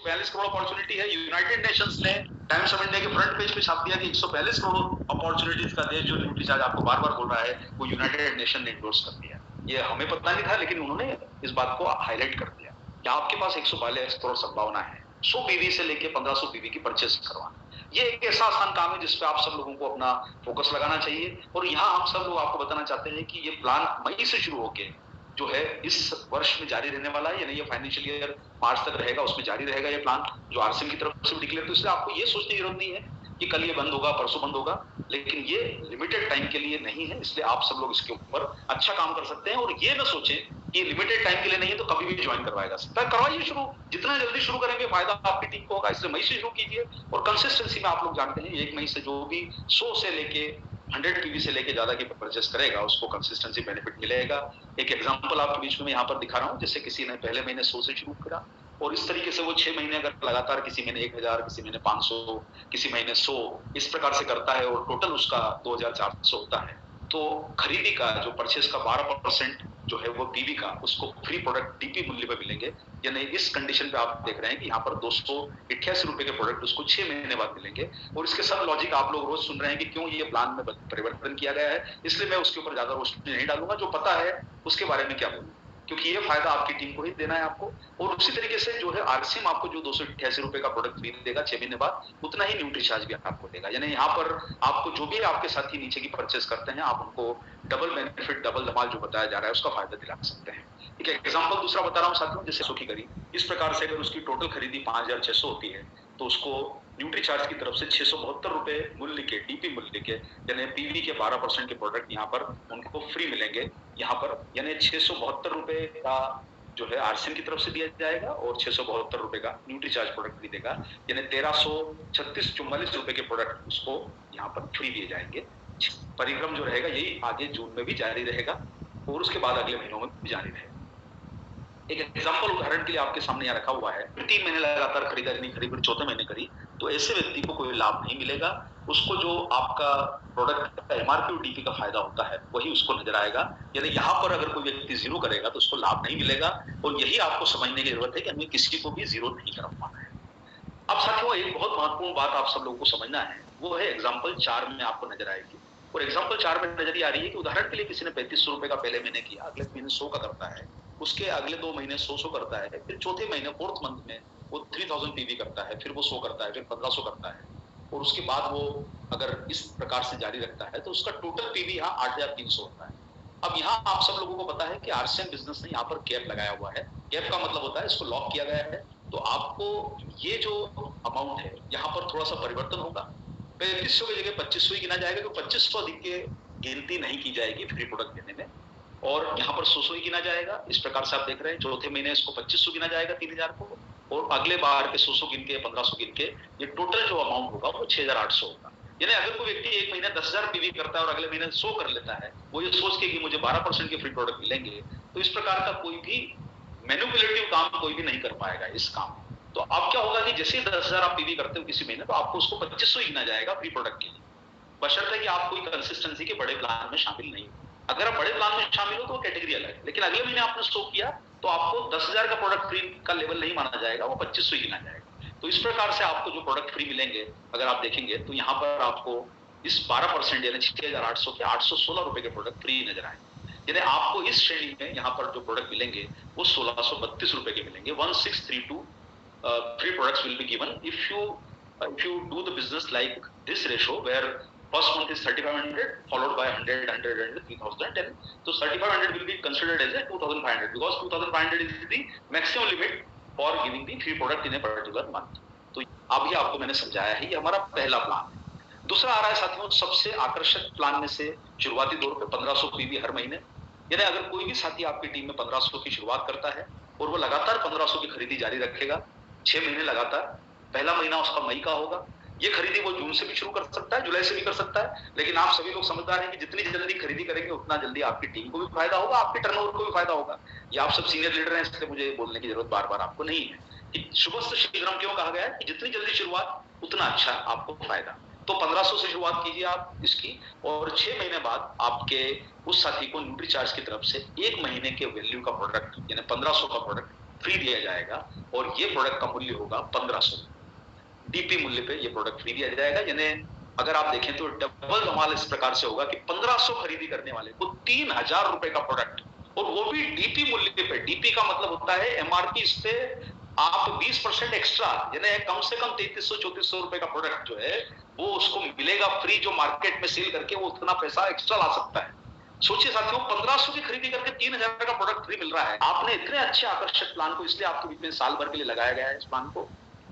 142 crore opportunity है। United Nations ने times of India के फ्रंट पेज पे छाप दिया कि 142 करोड़ अपॉर्चुनिटीज का देश जो न्यूट्रीचार्ज आपको बार बार बोल रहा है, वो यूनाइटेड नेशन ने इंडोर्स कर दिया। ये हमें पता नहीं था, लेकिन उन्होंने इस बात को हाईलाइट कर दिया कि आपके पास 142 करोड़ संभावना है 100 पीवी से लेके 1500 पीवी की परचेस करवाना। ये एक ऐसा आसान काम है जिसपे आप सब लोगों को अपना फोकस लगाना चाहिए। और यहाँ हम सब लोग आपको बताना चाहते हैं कि ये प्लान मई से शुरू होके जो है इस वर्ष में जारी रहने वाला है, यानी ये फाइनेंशियल ईयर मार्च तक रहेगा, उसमें जारी रहेगा ये प्लान जो आरसीएम की तरफ से डिक्लेयर। तो इसलिए आपको ये सोचने की जरूरत नहीं है कि कल ये बंद होगा, परसों बंद होगा, लेकिन ये लिमिटेड टाइम के लिए नहीं है। इसलिए आप सब लोग इसके ऊपर अच्छा काम कर सकते हैं और ये ना सोचें कि लिमिटेड टाइम के लिए नहीं है तो कभी भी ज्वाइन करवाया जा सकता है। करवाइए शुरू, जितना जल्दी शुरू करेंगे फायदा आपकी टीम को होगा। इसलिए मई से शुरू कीजिए और कंसिस्टेंसी में आप लोग जानते हैं 1 मई से जो भी 100 से लेके 100 पीवी से लेके ज्यादा की परचेस करेगा उसको कंसिस्टेंसी बेनिफिट मिलेगा। एक एग्जांपल आपके बीच में यहाँ पर दिखा रहा हूँ, जैसे किसी ने पहले महीने 100 से शुरू करा और इस तरीके से वो 6 महीने अगर लगातार, किसी महीने 1000, किसी महीने 500, किसी महीने 100, इस प्रकार से करता है और टोटल उसका 2400 होता है, तो खरीदी का जो परचेस का 12% जो है वो पीवी का उसको फ्री प्रोडक्ट डीपी मूल्य पे मिलेंगे। यानी इस कंडीशन पे आप देख रहे हैं कि यहाँ पर 288 रुपए के प्रोडक्ट उसको 6 महीने बाद मिलेंगे। और इसके सब लॉजिक आप लोग रोज सुन रहे हैं कि क्यों ये प्लान में परिवर्तन किया गया है, इसलिए मैं उसके ऊपर ज्यादा रोशनी नहीं डालूंगा। जो पता है उसके बारे में क्या बोलूं, क्योंकि ये फायदा आपकी टीम को ही देना है आपको। और उसी तरीके से जो है आरसीएम आपको जो 288 रुपए का प्रोडक्ट फ्री देगा 6 महीने बाद, उतना ही न्यूट्रीचार्ज भी आपको देगा। यानी यहाँ पर आपको जो भी आपके साथी नीचे की परचेस करते हैं, आप उनको डबल बेनिफिट, डबल धमाल जो बताया जा रहा है उसका फायदा दिला सकते हैं। ठीक है, एग्जाम्पल दूसरा बता रहा हूँ साथियों, जैसे सुखी करी इस प्रकार से अगर उसकी टोटल खरीदी 5600 होती है तो उसको न्यूट्रीचार्ज की तरफ से 672 रुपए मूल्य के डीपी मूल्य के यानी पीवी के 12% के प्रोडक्ट यहाँ पर उनको फ्री मिलेंगे। यहाँ पर यानी 672 रुपए का जो है आरसीएम की तरफ से दिया जाएगा और 672 रुपए का न्यूट्रीचार्ज प्रोडक्ट फ्री देगा, यानी 1336-44 रुपए के प्रोडक्ट उसको यहाँ पर फ्री दिए जाएंगे। परिक्रम जो रहेगा यही आगे जून में भी जारी रहेगा और उसके बाद अगले महीनों में भी जारी रहेगा। एक एग्जांपल उदाहरण के लिए आपके सामने यहाँ रखा हुआ है, 3 महीने लगातार खरीदारी नहीं करी, फिर चौथे महीने करी, तो ऐसे व्यक्ति को कोई लाभ नहीं मिलेगा। उसको जो आपका प्रोडक्ट का एमआरपी और डीपी का फायदा होता है वही उसको नजर आएगा। यानी यहाँ पर अगर कोई व्यक्ति जीरो करेगा तो उसको लाभ नहीं मिलेगा। और यही आपको समझने की जरूरत है कि हमें किसी को भी जीरो नहीं करवाना है। अब साथियों एक बहुत महत्वपूर्ण बात आप सब लोगों को समझना है, वो है एग्जाम्पल 4 में आपको नजर आएगी। और एग्जाम्पल 4 में नजर आ रही है कि उदाहरण के लिए किसी ने 3500 रुपए का पहले महीने किया, अगले महीने 100 का करता है, उसके अगले 2 महीने 100 करता है, फिर चौथे महीने 4th मंथ में वो 3000 पीवी करता है, फिर वो 100 करता है, फिर 1500 करता है और उसके बाद वो अगर इस प्रकार से जारी रखता है तो उसका टोटल पीवी यहाँ 8300 होता है। अब यहाँ आप सब लोगों को पता है कि आरसीएम बिजनेस ने यहाँ पर कैप लगाया हुआ है। कैप का मतलब होता है इसको लॉक किया गया है, तो आपको ये जो अमाउंट है यहाँ पर थोड़ा सा परिवर्तन होगा। 3500 की जगह 2500 ही गिना जाएगा, तो 2500 अधिक के गिनती नहीं की जाएगी फ्री प्रोडक्ट देने में, और यहाँ पर 100 ही गिना जाएगा। इस प्रकार से आप देख रहे हैं चौथे महीने इसको 2500 गिना जाएगा 3000 को, और अगले बार के 100 गिन के 1500 गिन के ये टोटल जो अमाउंट होगा वो 6800 होगा। यानी अगर कोई व्यक्ति एक महीने 10,000 पीवी करता है और अगले महीने 100 कर लेता है, वो ये सोच के कि मुझे 12% के फ्री प्रोडक्ट मिलेंगे, तो इस प्रकार का कोई भी मैनिपुलेटिव काम कोई भी नहीं कर पाएगा इस काम। तो अब क्या होगा कि जैसे 10,000 आप पीवी करते हो किसी महीने, तो आपको उसको 2500 गिना जाएगा फ्री प्रोडक्ट के लिए, बशर्ते कि आप कोई कंसिस्टेंसी के बड़े प्लान में शामिल नहीं हो। अगर आप बड़े प्लान में शामिल हो तो वो कैटेगरी अलग है, लेकिन अगले महीने आपने 100 किया तो आपको 10,000 का प्रोडक्ट फ्री का लेवल नहीं माना जाएगा, वो 2500 ही गिना जाएगा। तो इस प्रकार से आपको जो प्रोडक्ट फ्री मिलेंगे अगर आप देखेंगे तो यहाँ पर आपको इस 12% यानी 6800 के 816 रुपए के प्रोडक्ट फ्री नजर आएंगे। यानी आपको इस श्रेणी में यहाँ पर जो प्रोडक्ट मिलेंगे वो 1632 रुपए के मिलेंगे। 1632 free products will be given if you do the business like this ratio, where first month is 3500 followed by 100 3000, and so 3500 will be considered as a 2500 because 2500 is the maximum limit for giving the free product in a particular month। तो अभी आपको मैंने समझाया है, ये हमारा पहला plan है। दूसरा आ रहा है साथियों सबसे आकर्षक प्लान में से शुरुआती दौर पे 1500 पीवी हर महीने। यानी अगर कोई भी साथी आपकी टीम में 1500 की शुरुआत करता है और वो लगातार 1500 की खरीदी जारी रखेगा 6 महीने लगातार, पहला महीना उसका मई का होगा, ये खरीदी वो जून से भी शुरू कर सकता है, जुलाई से भी कर सकता है, लेकिन आप सभी लोग समझदार हैं कि जितनी जल्दी खरीदी करेंगे उतना जल्दी आपकी टीम को भी फायदा होगा, आपके टर्नओवर को भी फायदा होगा। ये आप सब सीनियर लीडर हैं, इसलिए मुझे बोलने की जरूरत बार बार आपको नहीं है कि शुभस्य शीघ्रम क्यों कहा गया है कि जितनी जल्दी शुरुआत उतना अच्छा आपको फायदा। तो 1500 से शुरुआत कीजिए आप इसकी, और 6 महीने बाद आपके उस साथी को न्यूट्रीचार्ज की तरफ से 1 महीने के वैल्यू का प्रोडक्ट यानी 1500 का प्रोडक्ट फ्री दिया जाएगा और ये प्रोडक्ट का मूल्य होगा 1500। डीपी मूल्य पे ये प्रोडक्ट फ्री दिया जाएगा। यानी अगर आप देखें तो डबल कमाल इस प्रकार से होगा कि 1500 खरीदी करने वाले को 3000 रुपए का प्रोडक्ट, और वो भी डीपी मूल्य पे। डीपी का मतलब होता है एमआरपी पे आप 20% एक्स्ट्रा, यानी कम से कम 3300-3400 रुपए का प्रोडक्ट जो है वो उसको मिलेगा फ्री, जो मार्केट में सेल करके वो उतना पैसा एक्स्ट्रा ला सकता है। सोचिए साथियों, 1500 की खरीदी करके 3000 का प्रोडक्ट फ्री मिल रहा है। आपने इतने अच्छे आकर्षक प्लान को, इसलिए आपके बीच में साल भर के लिए लगाया गया है इस प्लान को।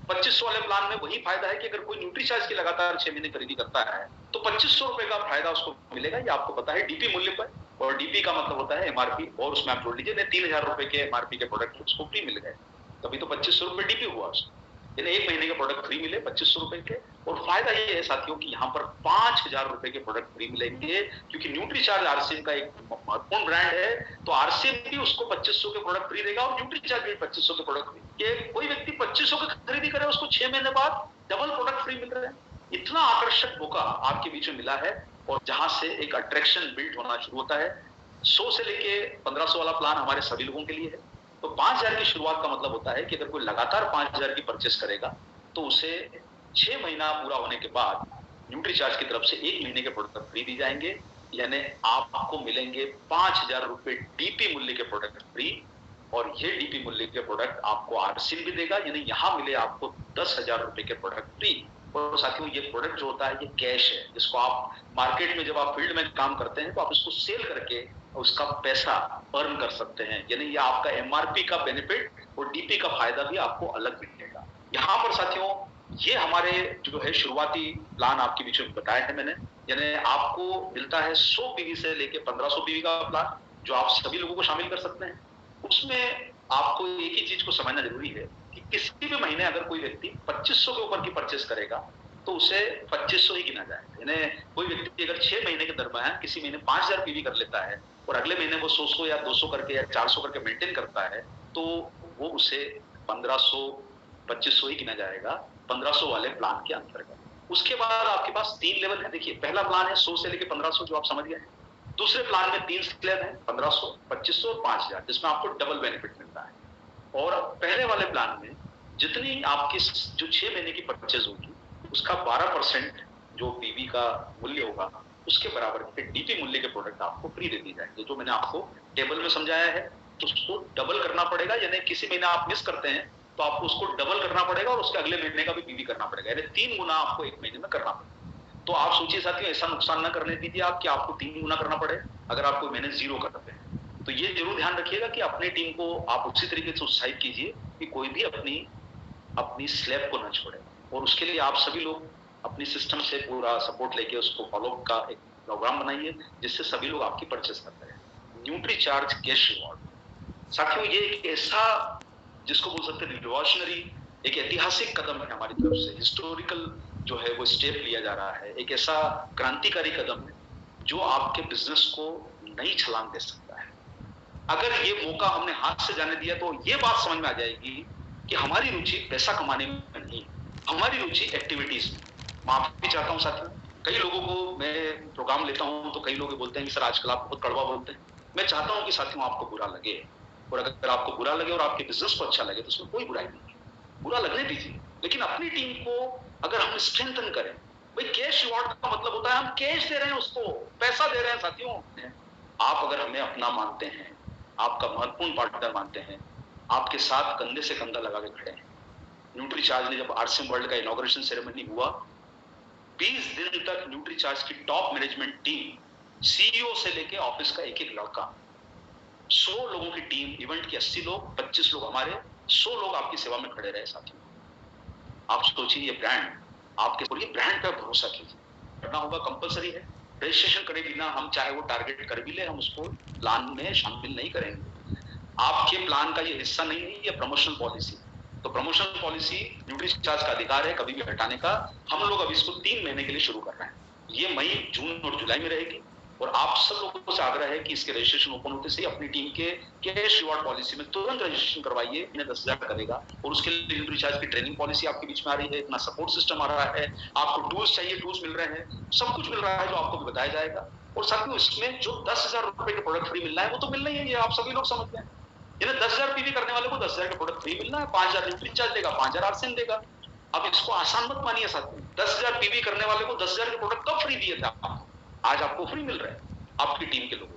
2500 वाले प्लान में वही फायदा है कि अगर कोई न्यूट्रीचार्ज की लगातार 6 महीने खरीदी करता है तो 2500 रुपए का फायदा उसको मिलेगा। ये आपको पता है डीपी मूल्य पर, और डीपी का मतलब होता है एमआरपी, और उसमें आप जोड़ लीजिए 3000 रुपए के एमआरपी के प्रोडक्ट उसको फ्री मिल गए, तभी तो 2500 रुपए डीपी हुआ उसको। यानी 1 महीने के प्रोडक्ट फ्री मिले 2500 रुपए के। और फायदा ये है साथियों कि यहाँ पर 5000 रुपए के प्रोडक्ट फ्री मिलेंगे, क्योंकि न्यूट्रीचार्ज आरसीएम का एक महत्वपूर्ण ब्रांड है, तो आरसीएम भी उसको 2500 के प्रोडक्ट फ्री देगा और न्यूट्रीचार्ज भी 2500 के प्रोडक्ट फ्री। ये कोई व्यक्ति 2500 की खरीदी करे उसको 6 महीने बाद डबल प्रोडक्ट फ्री मिल रहे हैं। इतना आकर्षक मौका आपके बीच में मिला है, और जहां से एक अट्रैक्शन बिल्ड होना शुरू होता है। 100 से लेके 1500 वाला प्लान हमारे सभी लोगों के लिए है। तो 5000 की शुरुआत का मतलब होता है कि अगर कोई लगातार 5000 की परचेस करेगा तो उसे 6 महीना पूरा होने के बाद न्यूट्रीचार्ज की तरफ से 1 महीने के प्रोडक्ट फ्री दी जाएंगे। यानी आपको मिलेंगे 5000 रुपए डीपी मूल्य के प्रोडक्ट फ्री, और ये डीपी मूल्य के प्रोडक्ट आपको आरसीएम भी देगा, यानी यहां मिले आपको 10,000 रुपए के प्रोडक्ट फ्री। और साथियों, ये प्रोडक्ट जो होता है ये कैश है, जिसको आप मार्केट में जब आप फील्ड में काम करते हैं तो आप इसको सेल करके उसका पैसा अर्न कर सकते हैं। यानी ये आपका एमआरपी का बेनिफिट और डीपी का फायदा भी आपको अलग मिलेगा। यहाँ पर साथियों, ये हमारे जो है शुरुआती प्लान आपके बीच में बताया है मैंने। यानी आपको मिलता है 100 पीवी से लेके 1500 पीवी का प्लान, जो आप सभी लोगों को शामिल कर सकते हैं। उसमें आपको एक ही चीज को समझना जरूरी है कि किसी भी महीने अगर कोई व्यक्ति 2500 के ऊपर की परचेस करेगा तो उसे 2500 ही गिना जाएगा। यानी कोई व्यक्ति अगर 6 महीने के दरमियान किसी महीने 5000 पीवी कर लेता है और अगले महीने वो 100 या 200 करके या 400 करके मेंटेन करता है, तो वो उसे 1500 2500 ही गिना जाएगा 1500 वाले प्लान के अंतर्गत। उसके बाद आपके पास 3 लेवल है। देखिए, पहला प्लान है 100 से लेके 1500, जो आप समझ गए। दूसरे प्लान में 3 स्लैब है, 1500, 2500 और 5000, जिसमें आपको डबल बेनिफिट मिलता है। और पहले वाले प्लान में जितनी आपकी जो 6 महीने की परचेज होगी उसका 12% जो पीवी का मूल्य होगा उसके बराबर के डीपी मूल्य के प्रोडक्ट आपको फ्री दे दी जाएंगे। जो मैंने आपको टेबल में समझाया है, तो उसको डबल करना पड़ेगा। यानी किसी महीने आप मिस करते हैं तो आपको उसको डबल करना पड़ेगा और उसके अगले महीने का भी पीवी करना पड़ेगा, यानी 3 गुना आपको 1 महीने में करना पड़ेगा। तो आप सोचिए साथियों, ऐसा नुकसान ना करने दीजिए आप कि आपको 3 गुना करना पड़े अगर आप कोई महीने 0 करते हैं। तो ये जरूर ध्यान रखिएगा कि अपनी टीम को आप उसी तरीके से उत्साहित कीजिए कि कोई भी अपनी स्लैब को न छोड़े, और उसके लिए आप सभी लोग अपनी सिस्टम से पूरा सपोर्ट लेके उसको फॉलो का एक प्रोग्राम बनाइए जिससे सभी लोग आपकी परचेस करते हैं। न्यूट्रीचार्ज कैश रिवॉर्ड साथियों, ये एक ऐसा जिसको बोल सकते हैं रिवॉल्यूशनरी, एक ऐतिहासिक कदम है हमारी तरफ से। हिस्टोरिकल जो है वो स्टेप लिया जा रहा है, एक ऐसा क्रांतिकारी कदम है जो आपके बिजनेस को नई छलांग दे सकता है। अगर ये मौका हमने हाथ से जाने दिया तो ये बात समझ में आ जाएगी कि हमारी रुचि पैसा कमाने में नहीं, हमारी रुचि एक्टिविटीज में। माफी चाहता हूँ साथियों, कई लोगों को मैं प्रोग्राम लेता हूँ तो कई लोग बोलते हैं कि सर आजकल आप बहुत कड़वा बोलते हैं। मैं चाहता हूँ कि साथियों आपको बुरा लगे, और अगर आपको बुरा लगे और आपके बिजनेस को अच्छा लगे तो उसमें कोई बुराई नहीं है, बुरा लगने दीजिए। लेकिन अपनी टीम को अगर हम स्ट्रेंथन करें, भाई कैश रिवॉर्ड का मतलब होता है हम कैश दे रहे हैं, उसको पैसा दे रहे हैं। साथियों, आप अगर हमें अपना मानते हैं, आपका महत्वपूर्ण पार्टनर मानते हैं, आपके साथ कंधे से कंधा लगा के खड़े हैं। न्यूट्रीचार्ज ने जब आरसीएम वर्ल्ड का इनॉग्रेशन सेरेमनी हुआ, 20 दिन तक न्यूट्रीचार्ज की टॉप मैनेजमेंट टीम, सीईओ से लेके ऑफिस का एक एक लड़का, 100 लोगों की टीम, इवेंट की 80 लोग, 25 लोग हमारे, 100 लोग आपकी सेवा में खड़े रहे। साथियों, आप सोचिए ये ब्रांड आपके, और ये ब्रांड पर भरोसा कीजिए। करना होगा, कंपलसरी है, रजिस्ट्रेशन करे बिना हम चाहे वो टारगेट कर भी ले, हम उसको प्लान में शामिल नहीं करेंगे। आपके प्लान का ये हिस्सा नहीं है, ये प्रमोशनल पॉलिसी। तो प्रमोशनल पॉलिसी न्यूट्रीचार्ज का अधिकार है कभी भी हटाने का। हम लोग अब इसको 3 महीने के लिए शुरू कर रहे हैं। ये मई, जून और जुलाई में रहेगी, और आप सब लोगों से आग्रह है कि इसके रजिस्ट्रेशन ओपन होते से अपनी टीम के कैश रिवॉर्ड पॉलिसी में तुरंत रजिस्ट्रेशन करवाइए। इन्हें 10,000 करेगा, और उसके लिए न्यूट्रीचार्ज की ट्रेनिंग पॉलिसी आपके बीच में आ रही है, इतना सपोर्ट सिस्टम आ रहा है, आपको टूल्स चाहिए, टूल्स मिल रहे हैं, सब कुछ मिल रहा है जो आपको भी बताया जाएगा। और साथ में इसमें जो 10,000 रुपए के प्रोडक्ट फ्री मिलना है वो तो मिलना ही है, ये आप सभी लोग समझते हैं। यानी 10,000 पीवी करने वाले को 10,000 का प्रोडक्ट फ्री मिलना है, 5,000 न्यूट्री चार्ज देगा, 5,000 आरसीएम देगा। अब इसको आसान मत मानिए साथियों, 10,000 पीवी करने वाले को 10,000 के प्रोडक्ट कब फ्री दिए थे आपको, आज आपको फ्री मिल रहे हैं आपकी टीम के लोगों।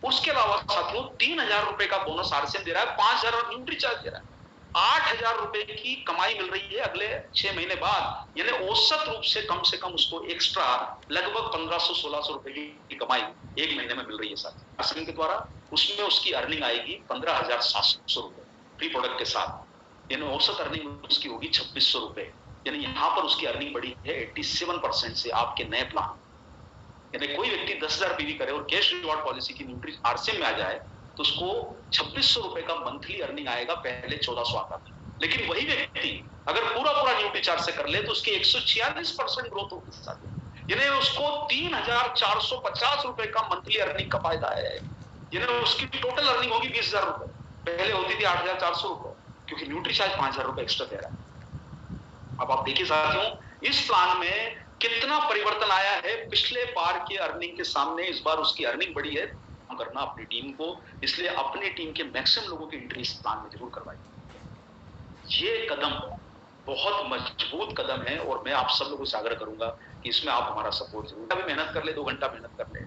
उसके अलावा साथियों 3,000 रुपए का बोनस आरसीएम दे रहा है, 5,000 न्यूट्री चार्ज दे रहा है, 8,000 रुपए की कमाई मिल रही है अगले 6 महीने बाद। यानी औसत रूप से कम उसको एक्स्ट्रा लगभग 1,500-1,600 रुपए की कमाई एक महीने में मिल रही है साथ आरसीएम के द्वारा। उसमें उसकी अर्निंग आएगी 15,700 रुपए फ्री प्रोडक्ट के साथ, यानी औसत अर्निंग उसकी होगी 2,600 रुपए। यानी यहां पर उसकी अर्निंग बढ़ी है 87% से आपके नए प्लान। यानी कोई व्यक्ति 10,000 पीवी करे और कैश रिवॉर्ड पॉलिसी की न्यूट्री आरसीएम में आ जाए तो उसको 2,600 रुपए का मंथली अर्निंग आएगा, पहले 1,400 आता था। लेकिन वही व्यक्ति अगर पूरा न्यूट्री चार्ज से कर ले तो उसकी 146% ग्रोथ होगी, यानी उसको 3,450 रुपए का मंथली अर्निंग का फायदा है। यानी उसकी टोटल अर्निंग होगी 20,000 रुपए, पहले होती थी 8,400 रुपए, क्योंकि न्यूट्री चार्ज 5,000 रुपए एक्स्ट्रा दे रहा है। अब आप देखिए साथियों इस प्लान में कितना परिवर्तन आया है पिछले बार की अर्निंग के सामने। इस बार उसकी अर्निंग बढ़ी है, करना अपनी टीम को, इसलिए अपनी टीम के मैक्सिमम लोगों की एंट्री इस प्लान में जरूर करवाइए। ये कदम बहुत मजबूत कदम है और मैं आप सब लोगों से आग्रह करूंगा कि इसमें आप हमारा सपोर्ट जरूर, अभी मेहनत कर ले, 2 घंटा मेहनत कर ले।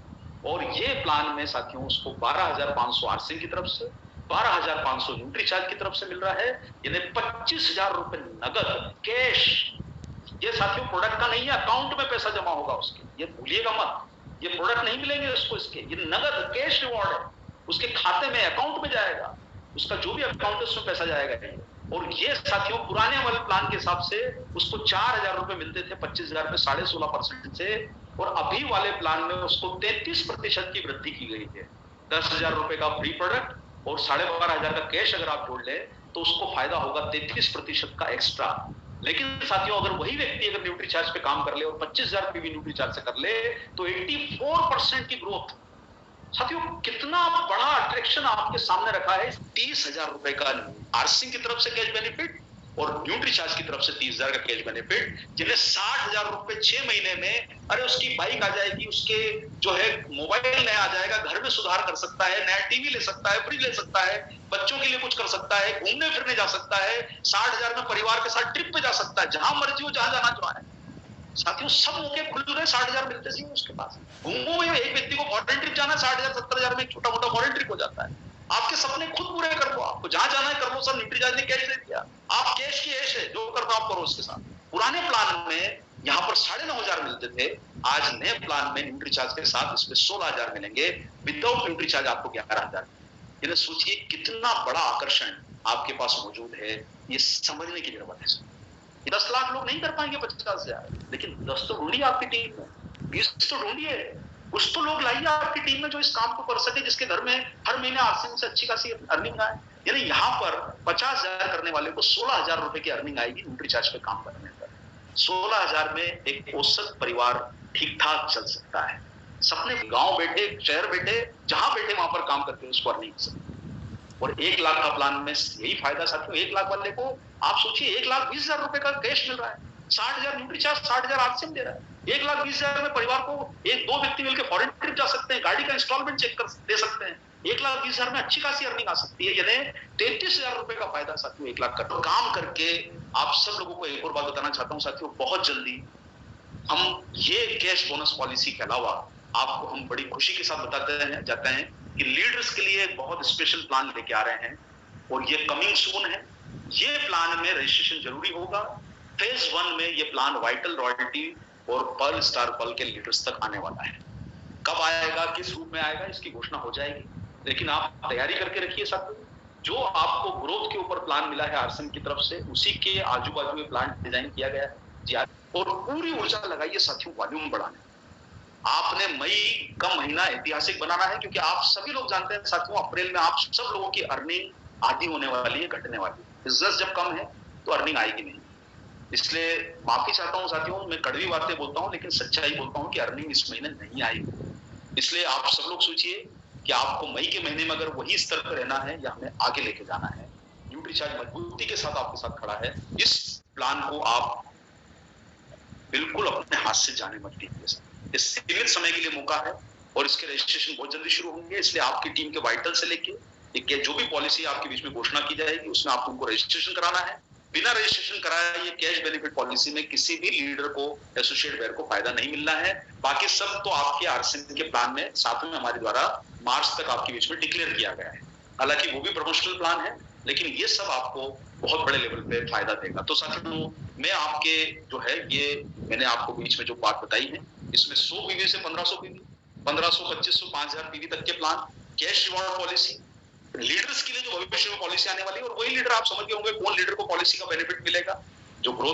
और ये प्लान में साथियों उसको 12,500 आरसीएम की तरफ से, 12,500 न्यूट्री चार्ज की तरफ से मिल रहा है, यानी 25,000 रुपए नगद कैश। ये साथियों प्रोडक्ट का नहीं है, अकाउंट में पैसा जमा होगा उसके, ये भूलिएगा मत, ये प्रोडक्ट नहीं मिलेंगे उसको, इसके ये नगद कैश रिवॉर्ड है, उसके खाते में अकाउंट में जाएगा, उसका जो भी अकाउंट है उसमें पैसा जाएगा। और ये साथियों पुराने वाले प्लान के हिसाब से उसको 4,000 रुपए मिलते थे 25,000 पे 16.5% से, और अभी वाले प्लान में उसको 33% की वृद्धि की गई है। 10,000 रुपए का फ्री प्रोडक्ट और 12,500 का कैश अगर आप जोड़ ले तो उसको फायदा होगा 33% का एक्स्ट्रा। लेकिन साथियों अगर वही व्यक्ति अगर न्यूट्री चार्ज पे काम कर ले और 25,000 पीवी न्यूट्री चार्ज से कर ले तो 84% की ग्रोथ। साथियों कितना बड़ा अट्रैक्शन आपके सामने रखा है। 30,000 रुपए का आरसीएम की तरफ से कैश बेनिफिट और न्यूट्री चार्ज की तरफ से 30,000 का कैश बेनिफिट, जिन्हें 60,000 रुपए 6 महीने में, अरे उसकी बाइक आ जाएगी, उसके जो है मोबाइल नया आ जाएगा, घर में सुधार कर सकता है, नया टीवी ले सकता है, फ्रिज ले सकता है, बच्चों के लिए कुछ कर सकता है, घूमने फिरने जा सकता है, 60,000 में परिवार के साथ ट्रिप पे जा सकता है, जहां मर्जी हो, जहां जाना चाहे। साथियों सब मौके खुल रहे, 60,000 मिलते सी उसके पास। घूमो में एक व्यक्ति को फॉरेन ट्रिप जाना है, 60,000 70,000 में छोटा मोटा फॉरेन ट्रिप हो जाता है। आपके सपने खुद पूरे कर लो, आपको जहां जाना है कर लो, सब न्यूट्री चार्ज ने कैश दे दिया, आप कैश की ऐश है, जो करना आप करो उसके साथ। पुराने प्लान में यहाँ पर 9,500 मिलते थे, आज नए प्लान में न्यूट्री चार्ज के साथ इसमें 16,000 मिलेंगे, विदाउट न्यूट्री चार्ज आपको 11,000। यानी सोचिए कितना बड़ा आकर्षण आपके पास मौजूद है, ये समझने की जरूरत है। 10 लाख लोग नहीं कर पाएंगे 50,000, लेकिन 10 तो ढूंढिए आपकी टीम में, 20 तो ढूंढिए, कुछ तो लोग लाइए आपकी टीम में जो इस काम को कर सके, जिसके घर में हर महीने आरसीएम से अच्छी खासी अर्निंग आए। यानी यहाँ पर 50,000 करने वाले को 16,000 रुपए की अर्निंग आएगी न्यूट्री चार्ज पे काम करने पर। 16,000 में एक औसत परिवार ठीक ठाक चल सकता है, सपने गांव बैठे, शहर बैठे, जहां बैठे वहां पर काम करके उसको अर्निंग कर सकते। और 1 लाख का प्लान में यही फायदा साथियों, 1 लाख वाले को आप सोचिए 1,20,000 रुपए का कैश मिल रहा है, 60,000 न्यूट्री चार्ज, 60,000 आरसीएम दे रहा है। 1,20,000 में परिवार को 1-2 व्यक्ति मिलकर फॉरेन ट्रिप जा सकते हैं, गाड़ी का इंस्टॉलमेंट चेक कर दे सकते हैं। 1,20,000 में अच्छी खासी अर्निंग आ सकती है, यानी 33,000 रुपए का फायदा साथियों 1 लाख का काम करके। आप सब लोगों को एक और बात बताना चाहता हूँ साथियों, बहुत जल्दी हम ये कैश बोनस पॉलिसी के अलावा आपको हम बड़ी खुशी के साथ बताते जाते हैं कि लीडर्स के लिए बहुत स्पेशल प्लान लेके आ रहे हैं और ये कमिंग सून है। ये प्लान में रजिस्ट्रेशन जरूरी होगा। फेज 1 में ये प्लान वाइटल, रॉयल्टी और पर्ल स्टार पर्ल के लीडर्स तक आने वाला है। कब आएगा, किस रूप में आएगा, इसकी घोषणा हो जाएगी, लेकिन आप तैयारी करके रखिए साथियों। जो आपको ग्रोथ के ऊपर प्लान मिला है आरसीएम की तरफ से, उसी के आजू बाजू में प्लान डिजाइन किया गया है, और पूरी ऊर्जा लगाइए साथियों वॉल्यूम बढ़ाने। आपने मई का महीना ऐतिहासिक बनाना है, क्योंकि आप सभी लोग जानते हैं साथियों अप्रैल में आप सब लोगों की अर्निंग आधी होने वाली है, घटने वाली है। बिजनेस जब कम है तो अर्निंग आएगी नहीं। इसलिए माफी चाहता हूं साथियों, मैं कड़वी बातें बोलता हूं लेकिन सच्चाई बोलता हूं कि अर्निंग इस महीने नहीं आएगी। इसलिए आप सब लोग सोचिए कि आपको मई के महीने में अगर वही स्तर पर रहना है या हमें आगे लेके जाना है। न्यूट्री चार्ज मजबूती के साथ आपके साथ खड़ा है। इस प्लान को आप बिल्कुल अपने हाथ से जाने मत दीजिए। इस सीमित समय के लिए मौका है और इसके रजिस्ट्रेशन बहुत जल्दी शुरू होंगे, इसलिए आपकी टीम के वाइटल से लेके जो भी पॉलिसी आपके बीच में घोषणा की जाएगी उसमें आपको उनको रजिस्ट्रेशन कराना है। बिना रजिस्ट्रेशन कराए ये कैश बेनिफिट पॉलिसी में किसी भी लीडर को, एसोसिएट बेयर को फायदा नहीं मिलना है। बाकी सब तो आपके आरसीएम के प्लान में साथ में हमारे द्वारा मार्च तक आपके बीच में डिक्लेयर किया गया है। हालांकि वो भी प्रमोशनल प्लान है, लेकिन ये सब आपको बहुत बड़े लेवल पे फायदा देगा। तो साथियों, मैं आपके जो है ये मैंने आपको बीच में जो बात बताई है, इसमें 100 पीवी से 1500 पीवी, 1500, 2500, 5000 पीवी तक के plan, cash reward policy, leaders के लिए जो भविष्य में पॉलिसी आने वाली है, और वही लीडर आप समझ गए होंगे कौन लीडर को पॉलिसी का बेनिफिट मिलेगा, जो ग्रोथ